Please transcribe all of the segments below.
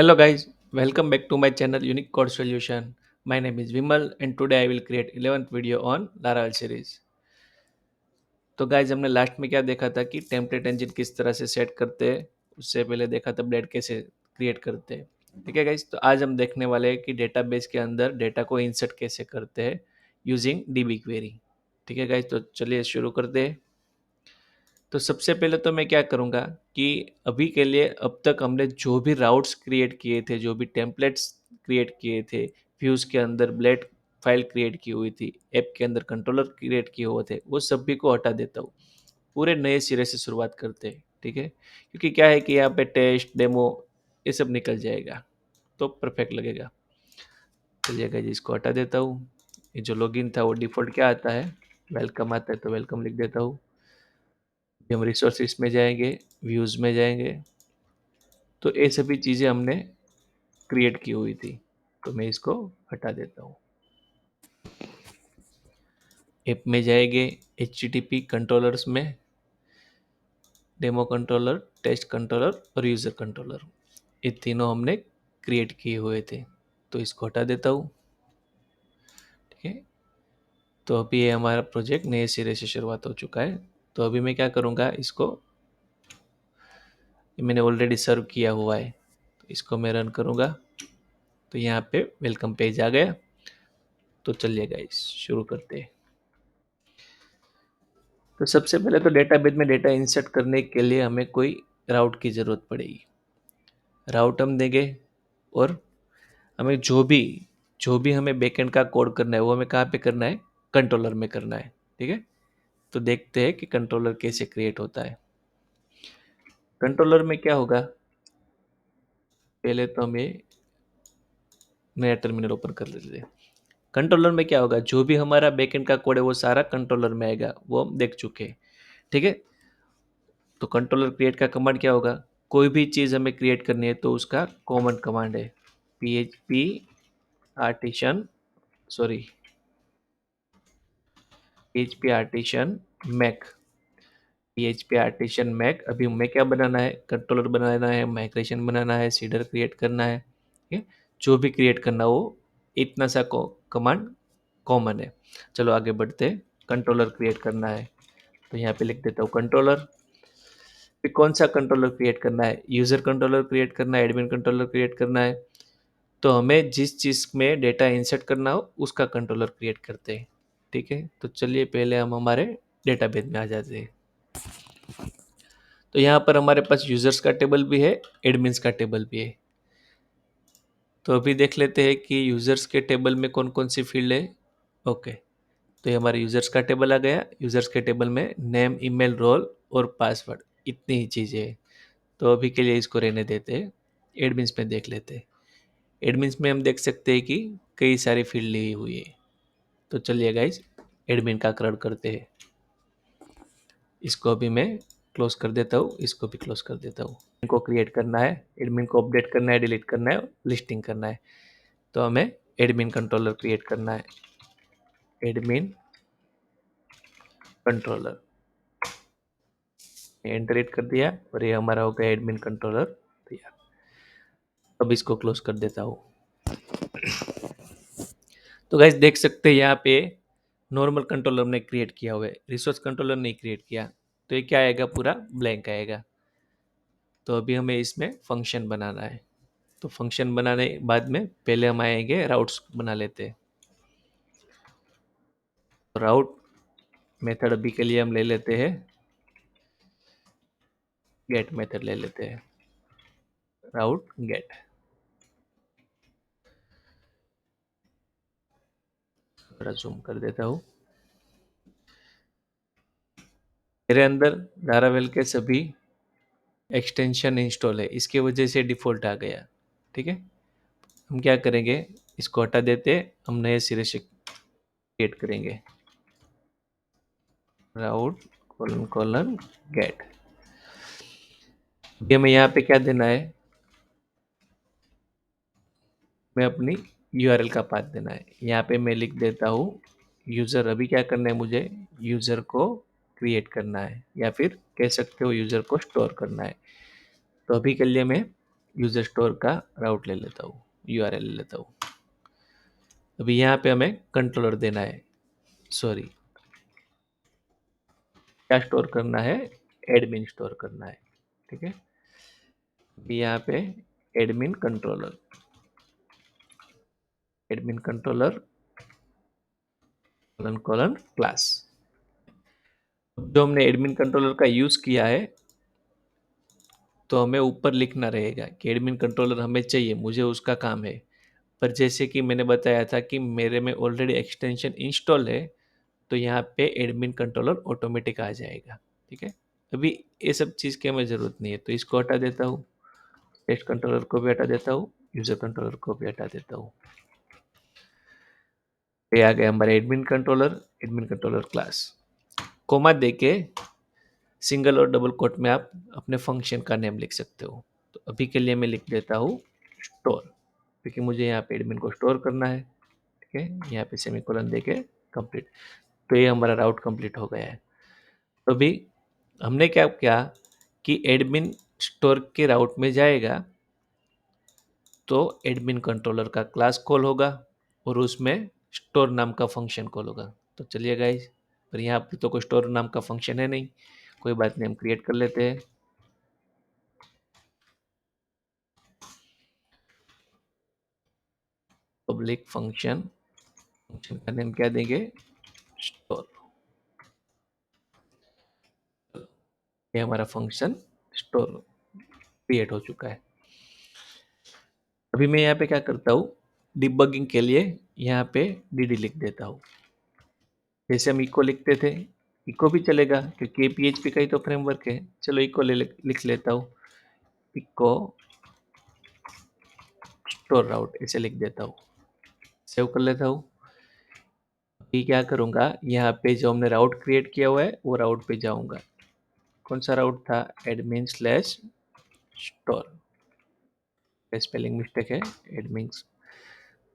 Hello guys, welcome back to my channel Unique Code Solution. My name is Vimal and today I will create 11th video on Laravel series. तो guys हमने last में क्या देखा था कि template engine किस तरह से सेट करते हैं। उससे पहले देखा था ब्लेड कैसे क्रिएट करते हैं। ठीक है गाइज, तो आज हम देखने वाले हैं कि डेटाबेस के अंदर डेटा को इंसर्ट कैसे करते हैं यूजिंग डीबी क्वेरी। ठीक है गाइज, तो चलिए शुरू करते हैं। तो सबसे पहले तो मैं क्या करूँगा कि अभी के लिए अब तक हमने जो भी राउट्स क्रिएट किए थे, जो भी टेम्पलेट्स क्रिएट किए थे, व्यूज़ के अंदर ब्लेड फाइल क्रिएट की हुई थी, ऐप के अंदर कंट्रोलर क्रिएट किए हुए थे, वो सभी को हटा देता हूँ। पूरे नए सिरे से शुरुआत करते हैं। ठीक है, क्योंकि क्या है कि यहाँ पे टेस्ट डेमो ये सब निकल जाएगा तो परफेक्ट लगेगा। चलिएगा जी, इसको हटा देता हूँ। ये जो लॉगिन था वो डिफ़ॉल्ट क्या आता है, वेलकम आता है, तो वेलकम लिख देता हूँ। हम रिसोर्सेज में जाएंगे, व्यूज़ में जाएंगे, तो ये सभी चीज़ें हमने क्रिएट की हुई थी, तो मैं इसको हटा देता हूँ। ऐप में जाएंगे, HTTP कंट्रोलर्स में, डेमो कंट्रोलर, टेस्ट कंट्रोलर और यूज़र कंट्रोलर, ये तीनों हमने क्रिएट किए हुए थे, तो इसको हटा देता हूँ। ठीक है, तो अभी ये हमारा प्रोजेक्ट नए सिरे से शुरुआत हो चुका है। तो अभी मैं क्या करूँगा, इसको मैंने ऑलरेडी सर्व किया हुआ है, तो इसको मैं रन करूँगा। तो यहाँ पे वेलकम पेज आ गया। तो चलिए गाइस शुरू करते हैं। तो सबसे पहले तो डेटाबेस में डेटा इंसर्ट करने के लिए हमें कोई राउट की ज़रूरत पड़ेगी। राउट हम देंगे और हमें जो भी हमें बैकएंड का कोड करना है वो हमें कहाँ पे करना है, कंट्रोलर में करना है। ठीक है, तो देखते हैं कि कंट्रोलर कैसे क्रिएट होता है। कंट्रोलर में क्या होगा, पहले तो हमें नया टर्मिनल ओपन कर लेते हैं। कंट्रोलर में क्या होगा, जो भी हमारा बैकएंड का कोड है वो सारा कंट्रोलर में आएगा, वो हम देख चुके हैं। ठीक है, तो कंट्रोलर क्रिएट का कमांड क्या होगा, कोई भी चीज़ हमें क्रिएट करनी है तो उसका कॉमन कमांड है php artisan sorry php artisan make. php artisan make, अभी हमें क्या बनाना है, कंट्रोलर बनाना है, माइग्रेशन बनाना है, सीडर क्रिएट करना है। ठीक है, जो भी क्रिएट करना हो इतना सा कमांड कॉमन है। चलो आगे बढ़ते हैं। कंट्रोलर क्रिएट करना है, तो यहाँ पे लिख देता हूँ कंट्रोलर। फिर कौन सा कंट्रोलर क्रिएट करना है, यूज़र कंट्रोलर क्रिएट करना है, एडमिन कंट्रोलर क्रिएट करना है। तो हमें जिस चीज़ में डेटा इंसर्ट करना हो उसका कंट्रोलर क्रिएट करते हैं। ठीक है, तो चलिए पहले हम हमारे डेटाबेस में आ जाते हैं। तो यहाँ पर हमारे पास यूज़र्स का टेबल भी है, एडमिन्स का टेबल भी है। तो अभी देख लेते हैं कि यूज़र्स के टेबल में कौन कौन सी फील्ड है। ओके, तो ये हमारे यूज़र्स का टेबल आ गया। यूज़र्स के टेबल में नेम, ईमेल, रोल और पासवर्ड, इतनी ही चीज़ें हैं। तो अभी के लिए इसको रहने देते हैं। एडमिन्स में देख लेते हैं। एडमिन्स में हम देख सकते हैं कि कई सारी फील्ड ली हुई है। तो चलिए गाइज एडमिन का कलर करते हैं। इसको अभी मैं क्लोज कर देता हूँ, इसको भी क्लोज कर देता हूँ। इनको क्रिएट करना है, एडमिन को अपडेट करना है, डिलीट करना है, लिस्टिंग करना है। तो हमें एडमिन कंट्रोलर क्रिएट करना है, एडमिन कंट्रोलर एंटर हिट कर दिया और ये हमारा हो गया एडमिन कंट्रोलर तैयार। अब इसको क्लोज कर देता हूँ। तो गाइज देख सकते हैं यहाँ पे नॉर्मल कंट्रोलर ने क्रिएट किया हुआ है, रिसोर्स कंट्रोलर नहीं क्रिएट किया। तो ये क्या आएगा, पूरा ब्लैंक आएगा। तो अभी हमें इसमें फंक्शन बनाना है। तो फंक्शन बनाने बाद में पहले हम आएंगे राउट्स बना लेते हैं। राउट मेथड अभी के लिए हम ले लेते हैं, गेट मेथड ले लेते हैं, राउट गेट। थोड़ा जूम कर देता हूँ। मेरे अंदर लारावेल के सभी एक्सटेंशन इंस्टॉल है, इसके वजह से डिफ़ॉल्ट आ गया। ठीक है, हम क्या करेंगे, इसको हटा देते, हम नए सिरे से क्रिएट करेंगे, राउट कोलन कोलन गेट। ये हमें यहाँ पे क्या देना है, मैं अपनी यूआरएल का पाथ देना है। यहाँ पे मैं लिख देता हूँ यूज़र। अभी क्या करना है, मुझे यूज़र को क्रिएट करना है या फिर कह सकते हो यूज़र को स्टोर करना है। तो अभी के लिए मैं यूजर स्टोर का राउट ले लेता हूँ, यूआरएल ले लेता हूँ। अभी यहाँ पे हमें कंट्रोलर देना है, सॉरी क्या स्टोर करना है, एडमिन स्टोर करना है। ठीक है, अभी यहाँ पे admin controller, admin controller colon colon class. जो हमने एडमिन कंट्रोलर का यूज किया है तो हमें ऊपर लिखना रहेगा कि एडमिन कंट्रोलर हमें चाहिए, मुझे उसका काम है। पर जैसे कि मैंने बताया था कि मेरे में ऑलरेडी एक्सटेंशन इंस्टॉल है, तो यहाँ पे एडमिन कंट्रोलर ऑटोमेटिक आ जाएगा। ठीक है, अभी ये सब चीज़ की हमें ज़रूरत नहीं है, तो इसको हटा देता हूँ, टेस्ट कंट्रोलर को भी हटा देता हूँ, यूज़र कंट्रोलर को भी हटा देता हूँ। ये आ गया हमारा एडमिन कंट्रोलर क्लास। कोमा देके सिंगल और डबल कोट में आप अपने फंक्शन का नेम लिख सकते हो। तो अभी के लिए मैं लिख देता हूँ स्टोर, क्योंकि मुझे यहाँ पे एडमिन को स्टोर करना है। ठीक है, यहाँ पे सेमीकोलन देके कंप्लीट। तो ये हमारा राउट कंप्लीट हो गया है। तो अभी हमने क्या किया कि एडमिन स्टोर के राउट में जाएगा तो एडमिन कंट्रोलर का क्लास कॉल होगा और उसमें स्टोर नाम का फंक्शन कॉल होगा। तो चलिए गाइज, पर यहाँ पे तो कोई स्टोर नाम का फंक्शन है नहीं, कोई बात नहीं, हम क्रिएट कर लेते हैं। पब्लिक फंक्शन, फंक्शन का नेम क्या देंगे, स्टोर। ये हमारा फंक्शन स्टोर क्रिएट हो चुका है। अभी मैं यहाँ पे क्या करता हूँ, डिबगिंग के लिए यहाँ पे dd लिख देता हूँ। जैसे हम इको लिखते थे, इको भी चलेगा क्योंकि PHP का ही तो फ्रेमवर्क है। चलो इको लिख लेता हूँ, इको स्टोर राउट ऐसे लिख देता हूँ, सेव कर लेता हूँ। अभी क्या करूँगा, यहाँ पे जो हमने राउट क्रिएट किया हुआ है वो राउट पे जाऊँगा। कौन सा राउट था, admin slash store, spelling mistake है, एडमिन।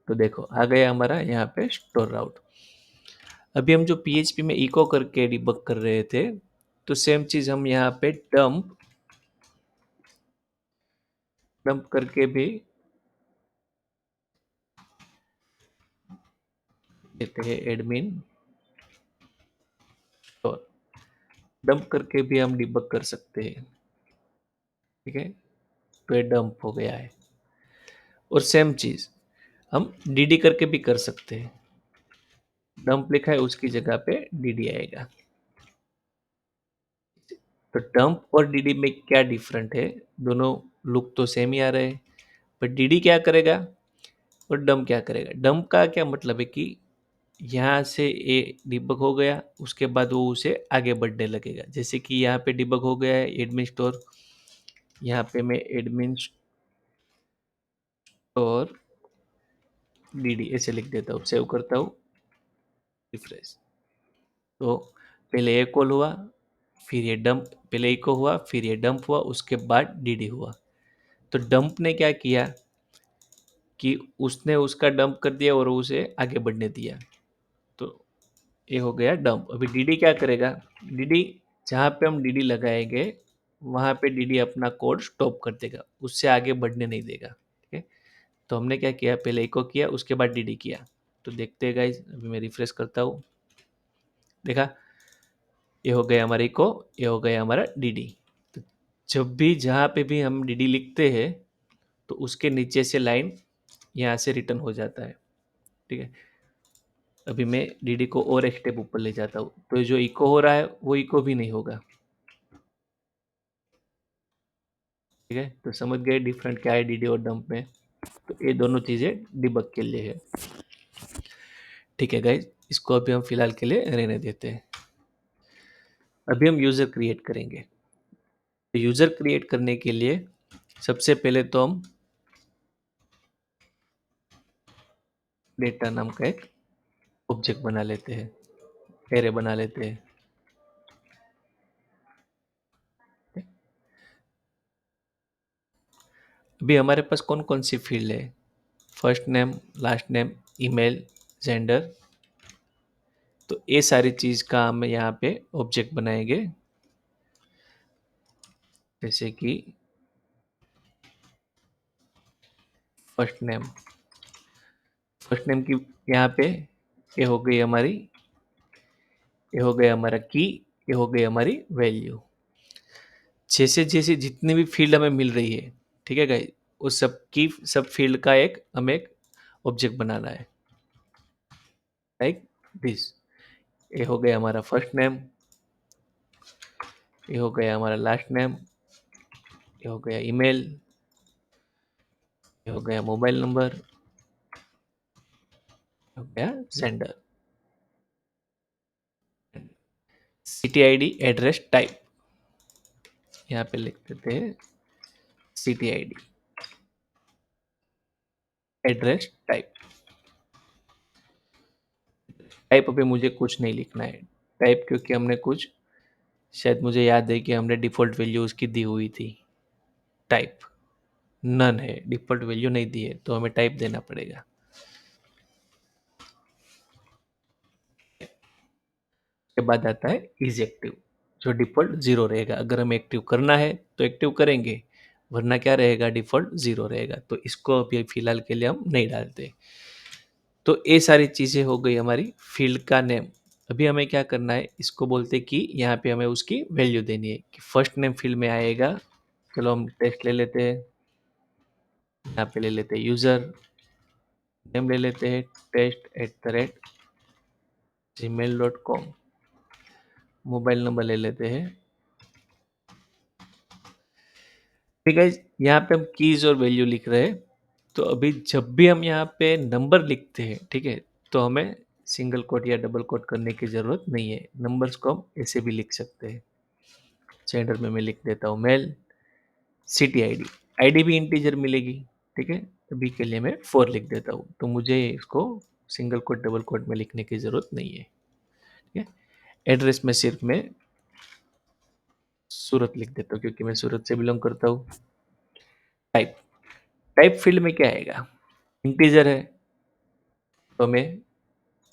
तो देखो आ गया हमारा यहाँ पे स्टोर राउट। अभी हम जो PHP में इको करके डिबग कर रहे थे, तो सेम चीज हम यहाँ पे डंप करके भी देते हैं, एडमिन स्टोर डंप करके भी हम डिबग कर सकते हैं। ठीक है, तो ये डंप हो गया है। और सेम चीज हम dd करके भी कर सकते हैं, डंप लिखा है उसकी जगह पे dd आएगा। तो डंप और dd में क्या डिफरेंट है, दोनों लुक तो सेम ही आ रहे हैं, पर dd क्या करेगा और डंप क्या करेगा। डंप का क्या मतलब है कि यहाँ से ये डिबग हो गया, उसके बाद वो उसे आगे बढ़ने लगेगा। जैसे कि यहाँ पे डिबग हो गया है एडमिन स्टोर, यहाँ पे मैं एडमिन स्टोर dd ऐसे लिख देता हूँ, सेव करता हूँ, रिफ्रेश। तो पहले ये कॉल हुआ, फिर ये डंप, पहले इको हुआ, फिर ये डंप हुआ, उसके बाद dd हुआ। तो डंप ने क्या किया कि उसने उसका डंप कर दिया और उसे आगे बढ़ने दिया। तो ये हो गया डंप। अभी dd क्या करेगा, dd जहाँ पे हम dd लगाएंगे वहाँ पे dd अपना कोड स्टॉप कर देगा, उससे आगे बढ़ने नहीं देगा। ठीक है, तो हमने क्या किया, पहले इको किया उसके बाद dd किया। तो देखते हैं गाइज, अभी मैं रिफ्रेश करता हूँ, देखा ये हो गया हमारा इको, ये हो गया हमारा dd। तो जब भी जहाँ पे भी हम dd लिखते हैं तो उसके नीचे से लाइन यहाँ से रिटर्न हो जाता है। ठीक है, अभी मैं dd को और एक स्टेप ऊपर ले जाता हूँ, तो जो इको हो रहा है वो इको भी नहीं होगा। ठीक है, तो समझ गए डिफरेंट क्या है dd और डंप में। तो ये दोनों चीज़ें डिबग के लिए है। ठीक है गाइज, इसको अभी हम फिलहाल के लिए रहने देते हैं। अभी हम यूज़र क्रिएट करेंगे। तो यूज़र क्रिएट करने के लिए सबसे पहले तो हम डेटा नाम का एक ऑब्जेक्ट बना लेते हैं, एरे बना लेते हैं। अभी हमारे पास कौन कौन सी फील्ड है, first name, last name, email, gender. तो ये सारी चीज़ का हम यहाँ पे ऑब्जेक्ट बनाएंगे। जैसे कि फर्स्ट नेम। फर्स्ट नेम की यहाँ पे ये हो गई हमारी, ये हो गया हमारा की, ये हो गई हमारी वैल्यू। जैसे जैसे जितनी भी फील्ड हमें मिल रही है, ठीक है गाइस, उस सब की सब फील्ड का एक हमें एक ऑब्जेक्ट बनाना है, लाइक दिस। ये हो गया हमारा फर्स्ट नेम, ये हो गया हमारा लास्ट नेम, ये हो गया ईमेल, ये हो गया मोबाइल नंबर, हो गया sender. City ID address type, यहाँ पे लिख देते हैं city ID address type. Type अभी मुझे कुछ नहीं लिखना है टाइप, क्योंकि हमने कुछ, शायद मुझे याद है कि हमने डिफ़ॉल्ट वैल्यू उसकी दी हुई थी। टाइप नन है, डिफ़ॉल्ट वैल्यू नहीं दी है, तो हमें टाइप देना पड़ेगा। के बाद आता है इज एक्टिव, जो डिफ़ॉल्ट ज़ीरो रहेगा। अगर हमें एक्टिव करना है तो एक्टिव करेंगे, वरना क्या रहेगा, डिफ़ॉल्ट ज़ीरो रहेगा। तो इसको अभी फ़िलहाल के लिए हम नहीं डालते। तो ये सारी चीज़ें हो गई हमारी फील्ड का नेम। अभी हमें क्या करना है, इसको बोलते कि यहाँ पे हमें उसकी वैल्यू देनी है कि फर्स्ट नेम फील्ड में आएगा। चलो हम टेस्ट ले लेते हैं, यहाँ पे ले लेते हैं यूज़र नेम, ले लेते हैं test@gmail.com। मोबाइल नंबर ले लेते हैं। ठीक है, यहाँ पे हम कीज और वैल्यू लिख रहे हैं। तो अभी जब भी हम यहाँ पे नंबर लिखते हैं, ठीक है, तो हमें सिंगल कोट या डबल कोट करने की ज़रूरत नहीं है। नंबर्स को हम ऐसे भी लिख सकते हैं। सेंटर में मैं लिख देता हूँ मेल, सिटी आईडी, आईडी भी इंटीजर मिलेगी। ठीक है, अभी के लिए मैं 4 लिख देता हूँ, तो मुझे इसको सिंगल कोट डबल कोट में लिखने की ज़रूरत नहीं है। ठीक है, एड्रेस में सिर्फ मैं सूरत लिख देता हूँ, क्योंकि मैं सूरत से बिलोंग करता हूँ। टाइप, टाइप फील्ड में क्या आएगा, इंटीजर है, तो हमें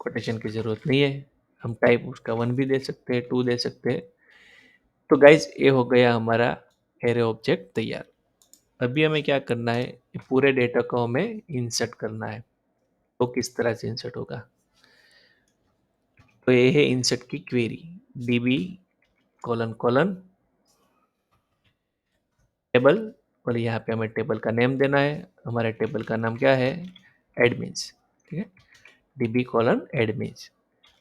कोटेशन की ज़रूरत नहीं है। हम टाइप उसका 1 भी दे सकते हैं, 2 दे सकते हैं। तो गाइज ये हो गया हमारा एरे ऑब्जेक्ट तैयार। अभी हमें क्या करना है, ये पूरे डेटा को हमें इंसर्ट करना है। तो किस तरह से इंसर्ट होगा, तो ये है इंसर्ट की query, db colon colon table, और यहाँ पे हमें टेबल का नेम देना है। हमारे टेबल का नाम क्या है, एडमिन्स। ठीक है, db कॉलन एडमिन्स।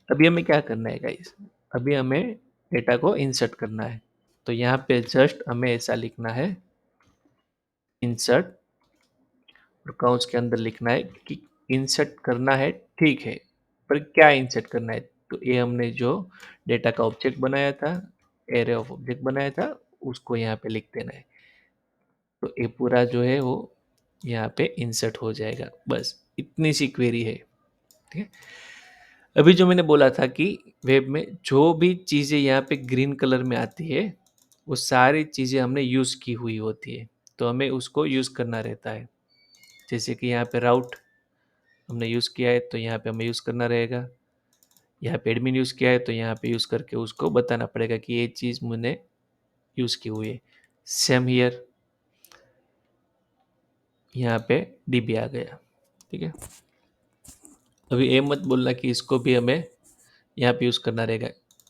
अभी हमें क्या करना है गाइस, अभी हमें डेटा को इंसर्ट करना है। तो यहाँ पे जस्ट हमें ऐसा लिखना है, इंसर्ट, और काउंट्स के अंदर लिखना है कि इंसर्ट करना है, ठीक है, पर क्या इंसर्ट करना है। तो ये हमने जो डेटा का ऑब्जेक्ट बनाया था, एरे ऑफ ऑब्जेक्ट बनाया था, उसको यहाँ पे लिख देना है। तो ये पूरा जो है वो यहाँ पे इंसर्ट हो जाएगा। बस इतनी सी क्वेरी है। ठीक है, अभी जो मैंने बोला था कि वेब में जो भी चीज़ें यहाँ पे ग्रीन कलर में आती है, वो सारी चीज़ें हमने यूज़ की हुई होती है, तो हमें उसको यूज़ करना रहता है। जैसे कि यहाँ पे राउट हमने यूज़ किया है, तो यहाँ पे हमें यूज़ करना रहेगा। यहाँ पे एडमिन यूज़ किया है, तो यहाँ पे यूज़ करके उसको बताना पड़ेगा कि ये चीज़ मैंने यूज़ की हुई है। सेम हियर, यहाँ पे डीबी आ गया। ठीक है, अभी ये मत बोलना कि इसको भी हमें यहाँ पे यूज़ करना रहेगा,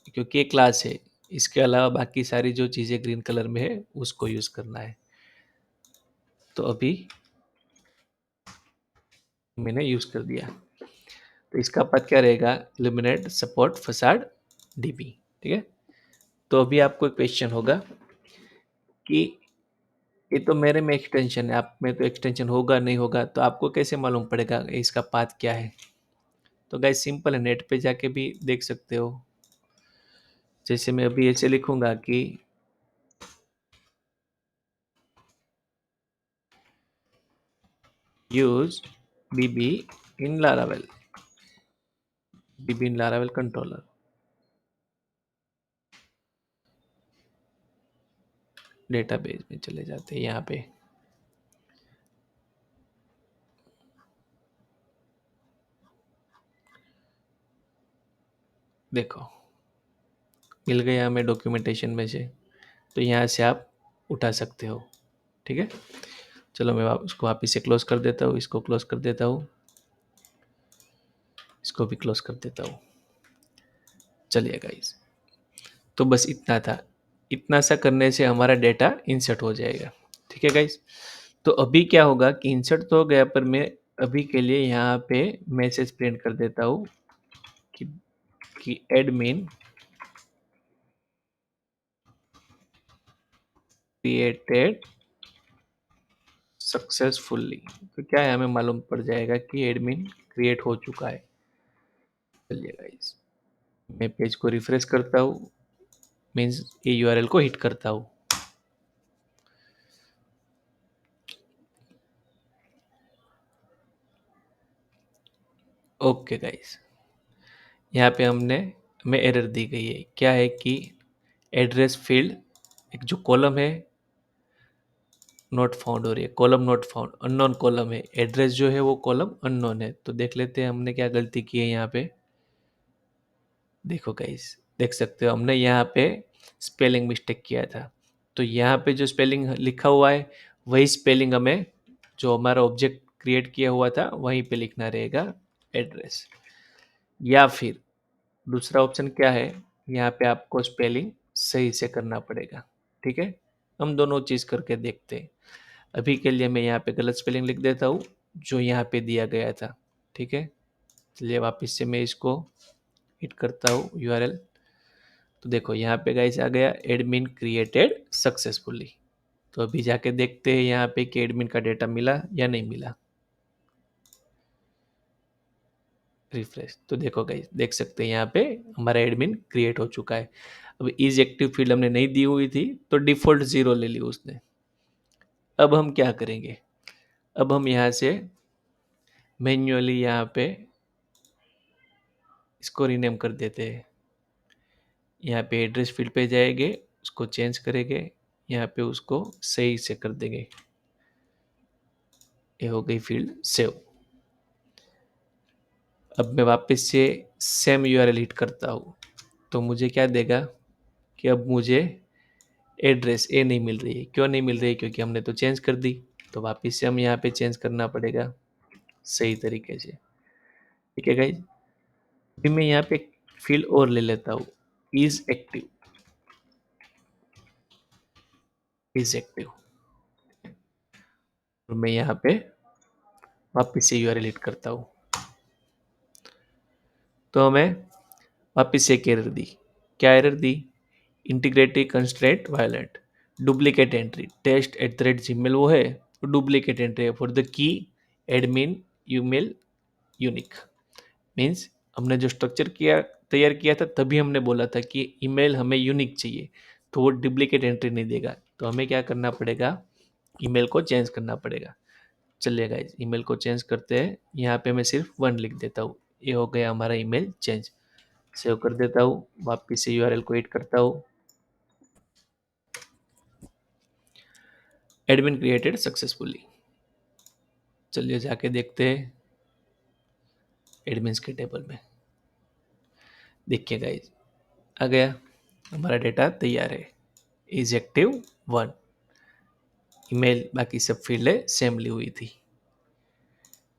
क्योंकि ये क्लास है। इसके अलावा बाकी सारी जो चीज़ें ग्रीन कलर में है उसको यूज़ करना है। तो अभी मैंने यूज़ कर दिया। तो इसका पद क्या रहेगा, इल्यूमिनेट सपोर्ट फसाड डीबी। ठीक है, तो अभी आपको एक क्वेश्चन होगा कि ये तो मेरे में एक्सटेंशन है, आप में तो एक्सटेंशन होगा नहीं होगा, तो आपको कैसे मालूम पड़ेगा इसका पाथ क्या है। तो गाइस सिंपल है, नेट पे जाके भी देख सकते हो। जैसे मैं अभी ऐसे लिखूंगा कि यूज बीबी इन लारावेल, बीबी इन लारावेल कंट्रोलर। डेटाबेस में चले जाते हैं, यहाँ पे देखो मिल गया हमें डॉक्यूमेंटेशन में से, तो यहाँ से आप उठा सकते हो। ठीक है, चलो मैं इसको वापस से क्लोज कर देता हूँ, इसको क्लोज कर देता हूँ, इसको भी क्लोज कर देता हूँ। चलिए गाइस, तो बस इतना था। इतना सा करने से हमारा डेटा इंसर्ट हो जाएगा। ठीक है गाइस, तो अभी क्या होगा कि इंसर्ट तो हो गया, पर मैं अभी के लिए यहाँ पे मैसेज प्रिंट कर देता हूँ कि, एडमिन क्रिएटेड सक्सेसफुली। तो क्या है, हमें मालूम पड़ जाएगा कि एडमिन क्रिएट हो चुका है। चलिए गाइस, मैं पेज को रिफ्रेश करता हूँ, मीन्स ये यूआरएल को हिट करता हूँ। ओके गाइस, यहाँ पे हमें एरर दी गई है। क्या है कि एड्रेस फील्ड, एक जो कॉलम है नॉट फाउंड हो रही है, column not found, unknown column है, एड्रेस जो है वो कॉलम अननोन है। तो देख लेते हैं हमने क्या गलती की है यहाँ पे। देखो गाइस, देख सकते हो हमने यहाँ पे स्पेलिंग मिस्टेक किया था। तो यहाँ पे जो स्पेलिंग लिखा हुआ है वही स्पेलिंग हमें, जो हमारा ऑब्जेक्ट क्रिएट किया हुआ था वहीं पे लिखना रहेगा एड्रेस। या फिर दूसरा ऑप्शन क्या है, यहाँ पे आपको स्पेलिंग सही से करना पड़ेगा। ठीक है, हम दोनों चीज़ करके देखते हैं। अभी के लिए मैं यहाँ पे गलत स्पेलिंग लिख देता हूँ जो यहाँ पे दिया गया था। ठीक है, चलिए वापस से मैं इसको हिट करता हूँ यूआरएल। तो देखो यहाँ पे गाइस आ गया एडमिन क्रिएटेड सक्सेसफुली। तो अभी जाके देखते हैं यहाँ पे कि एडमिन का डेटा मिला या नहीं मिला। रिफ्रेश, तो देखो गाइस, देख सकते हैं यहाँ पे हमारा एडमिन क्रिएट हो चुका है। अब इज एक्टिव फील्ड हमने नहीं दी हुई थी तो डिफॉल्ट 0 ले ली उसने। अब हम क्या करेंगे, अब हम यहाँ से मैन्युअली यहाँ पे इसको रीनेम कर देते हैं। यहाँ पे एड्रेस फील्ड पे जाएंगे, उसको चेंज करेंगे, यहाँ पे उसको सही से कर देंगे। ये हो गई फील्ड सेव। अब मैं वापस से सेम यूआरएल हिट करता हूँ, तो मुझे क्या देगा कि अब मुझे एड्रेस ए नहीं मिल रही है। क्यों नहीं मिल रही है, क्योंकि हमने तो चेंज कर दी। तो वापस से हम यहाँ पे चेंज करना पड़ेगा सही तरीके से। ठीक है गाइज, अभी मैं यहाँ पे फील्ड और ले लेता हूँ, इज एक्टिव। इज एक्टिव, और मैं यहाँ पे वापस से यूआरएल हिट करता हूँ, तो हमें वापस से एक एरर दी। क्या एरर दी, integrity constraint violent, duplicate entry, test at the rate Gmail वो है, डुप्लीकेट एंट्री है for the key admin email unique. Means हमने जो स्ट्रक्चर तैयार किया था तभी हमने बोला था कि ईमेल हमें यूनिक चाहिए, तो वो डुप्लीकेट एंट्री नहीं देगा। तो हमें क्या करना पड़ेगा, ईमेल को चेंज करना पड़ेगा। चलिए गाइस, ईमेल को चेंज करते हैं। यहाँ पे मैं सिर्फ 1 लिख देता हूँ। ये हो गया हमारा ईमेल चेंज। सेव कर देता हूँ, वापिस से यूआरएल को एड करता हूँ, एडमिन क्रिएटेड सक्सेसफुली। चलिए जाके देखते हैं एडमिन्स के टेबल में। देखिए गाइस, आ गया, हमारा डेटा तैयार है। इज एक्टिव 1, ईमेल बाकी सब फील्ड सेम ली हुई थी।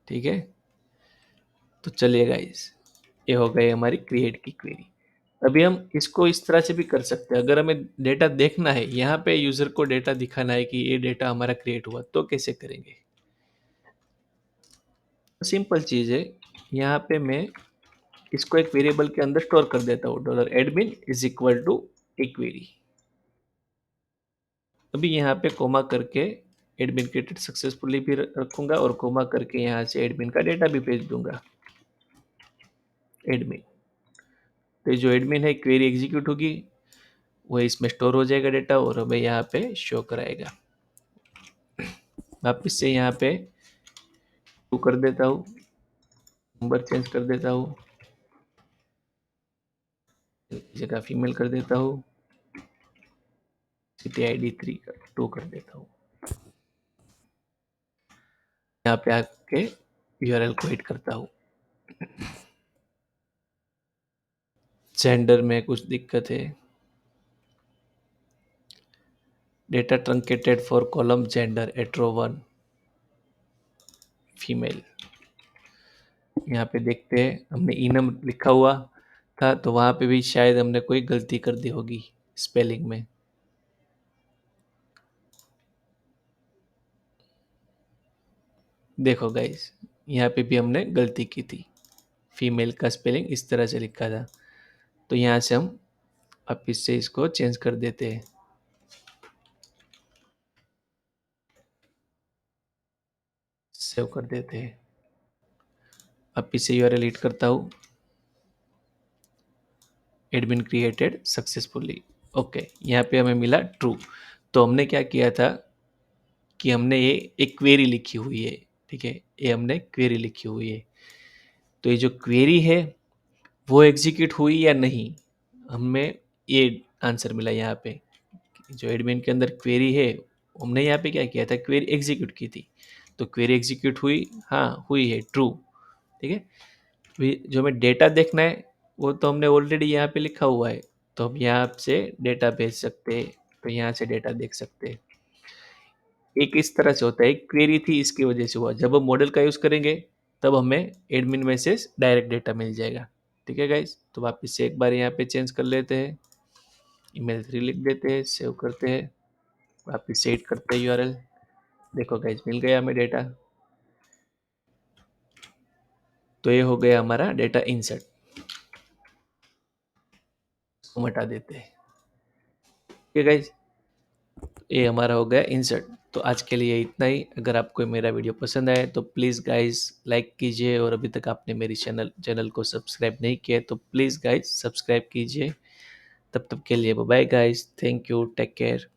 ठीक है, तो चलिए गाइस, ये हो गई हमारी क्रिएट की क्वेरी। अभी हम इसको इस तरह से भी कर सकते हैं, अगर हमें डेटा देखना है, यहाँ पे यूजर को डेटा दिखाना है कि ये डेटा हमारा क्रिएट हुआ, तो कैसे करेंगे। सिंपल चीज है, यहाँ पे मैं इसको एक वेरिएबल के अंदर स्टोर कर देता हूँ, $admin इज इक्वल टू एक क्वेरी। अभी यहाँ पे कोमा करके एडमिन क्रिएटेड सक्सेसफुली भी रखूंगा, और कोमा करके यहाँ से एडमिन का डेटा भी भेज दूंगा एडमिन। तो जो एडमिन है क्वेरी एग्जीक्यूट होगी, वो इसमें स्टोर हो जाएगा डेटा, और हमें यहाँ पे शो कराएगा। वापिस से यहाँ पे टू कर देता हूँ, नंबर चेंज कर देता हूँ, जगह फीमेल कर देता हूँ, सिटी ID 3 कर 2 कर देता हूँ। यहाँ पे आके यूआरएल को हिट करता हूँ। जेंडर में कुछ दिक्कत है, data truncated for column gender at row 1। Female. यहाँ पे देखते हैं, हमने इनम लिखा हुआ था तो वहाँ पे भी शायद हमने कोई गलती कर दी होगी स्पेलिंग में। देखो गाइस, यहाँ पे भी हमने गलती की थी, फीमेल का स्पेलिंग इस तरह से लिखा था। तो यहाँ से हम वापिस से इसको चेंज कर देते हैं, सेव कर देते हैं। वापिस से यूआरएल एडिट करता हूँ, एडमिन क्रिएटेड सक्सेसफुली। ओके, यहाँ पे हमें मिला ट्रू। तो हमने क्या किया था कि हमने ये एक क्वेरी लिखी हुई है, ठीक है, ये हमने क्वेरी लिखी हुई है। तो ये जो क्वेरी है वो एग्जीक्यूट हुई या नहीं, हमें ये आंसर मिला यहाँ पे। जो एडमिन के अंदर क्वेरी है, हमने यहाँ पे क्या किया था, क्वेरी एग्जीक्यूट की थी। तो क्वेरी एग्जीक्यूट हुई, हाँ हुई है, ट्रू। ठीक है, जो हमें डेटा देखना है वो तो हमने ऑलरेडी यहाँ पे लिखा हुआ है, तो हम यहाँ से डेटा भेज सकते हैं। तो यहाँ से डेटा देख सकते हैं। एक इस तरह से होता है, एक क्वेरी थी इसकी वजह से हुआ। जब हम मॉडल का यूज़ करेंगे तब हमें एडमिन में से डायरेक्ट डेटा मिल जाएगा। ठीक है गाइज, तो वापस से एक बार यहाँ पे चेंज कर लेते हैं, ईमेल 3 लिख देते हैं, सेव करते हैं, वापस से एड करते हैं यूआरएल। देखो गाइज, मिल गया हमें डेटा। तो ये हो गया हमारा डेटा इंसर्ट। इसको हटा देते हैं। ठीक है गाइज, ये हमारा हो गया इंसर्ट। तो आज के लिए इतना ही। अगर आपको मेरा वीडियो पसंद आए तो प्लीज़ गाइज लाइक कीजिए, और अभी तक आपने मेरी चैनल को सब्सक्राइब नहीं किया है तो प्लीज़ गाइज सब्सक्राइब कीजिए। तब तक के लिए bye guys, thank you, take care.